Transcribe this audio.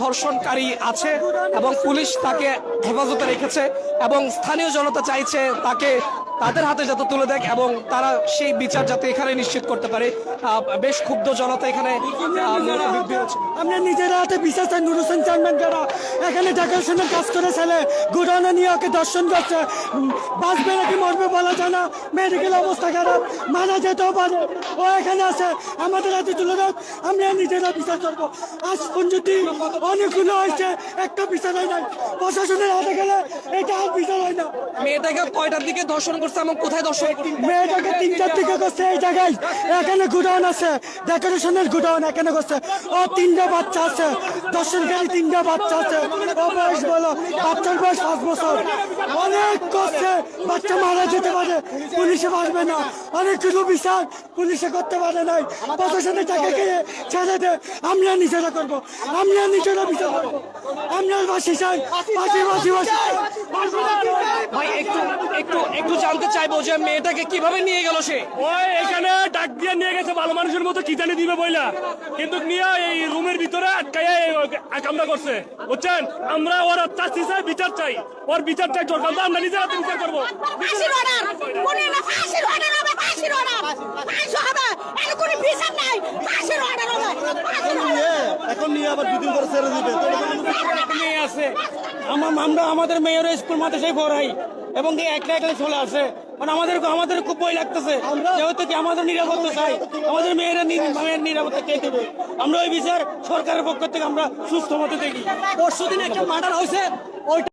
ধর্ষণকারী আছে এবং পুলিশ তাকে হেফাজতে রেখেছে এবং স্থানীয় জনতা চাইছে তাকে তাদের হাতে যাতে তুলে দেয় এবং তারা সেই বিচার যাতে এখানে নিশ্চিত করতে পারে। বেশ ক্ষুব্ধ জনতা এখানে আমরা নিজেরা হাতে বিচার চাই। নুর হোসেন চেয়ারম্যান যারা এখানে ডেকোরেশনের কাজ করে ছেলে গুডাউনে নিয়ে ওকে দর্শন করছে, বাঁচবে নাকি মরবে বলা যায় না, মেডিকেল অবস্থা খারাপ, মারা যেতেও পারে। ও এখানে আছে, আমাদের হাতে তুলে দাও, আমরা নিজেরা বিচার করবো। আজ পর্যন্ত অনেকগুলো হয়েছে, একটা বিচার হয় নাই। প্রশাসনের হাতে গেলে এটা আর বিচার হয় না। মেয়েটাকে কয়টার দিকে ধর্ষণ করছে এবং কোথায় ধর্ষণ করছে? মেয়েটাকে 3টার দিকে করছে এই জায়গায়। এখানে গুডাউন আছে, ডেকোরেশনের গুডাউন এখানে করছে। ও 3টা বাচ্চা আছে, দর্শনকারী 3টা বাচ্চা আছে। ও বয়স বলো, বাচ্চার বয়স 5 বছর। অনেক করছে, বাচ্চা মারা যেতে পারে, পুলিশে পারবে না। অনেকগুলো বিচার পুলিশে করতে পারে নাই, প্রশাসনের টাকা খেয়ে ছেড়ে দে। আমরা নিজেরা করবো, আমরা নিজেরা বিচার করবো। আমরা বাসি চাই, বাসি বাসি বাসি ভাই একটু একটু একটু জানতে চাইবো যে মেয়েটাকে কিভাবে নিয়ে গেল সে? ওই এখানে ডাক দিয়ে নিয়ে গেছে ভালো মানুষের মতো কি জানি দিবে বইলা, কিন্তু নিয়ে এই রুমের ভিতরে আটকাইয়া কামড়া করছে, বুঝছেন? আমরা ওর চাচ্ছি চাই, বিচার চাই, ওর বিচার চাই দরকার, আমরা নিজের হাতে বিচার করবো। ফাঁসির অর্ডার, কোনে না ফাঁসির অর্ডার হবে, ফাঁসির অর্ডার, ফাঁসি হবে, এর কোনো বিচার নাই, ফাঁসির অর্ডার হবে, ফাঁসির অর্ডার। এখন নিয়ে আবার 2 দিন করে ছেড়ে দিবে। মেয়ে আছে, আমরা আমাদের মেয়ের স্কুল মাদ্রাসায় পড়াই এবং একলা একলা চলে আসে। মানে আমাদের খুব ভয় লাগতেছে, যেহেতু কি আমাদের নিরাপত্তা চাই, আমাদের মেয়ের নিরাপত্তা কে দেবে? আমরা ওই বিচার সরকারের পক্ষ থেকে আমরা সুস্থ মতে দেখি। পরশুদিন একটা মার্ডার হয়েছে, ওইটা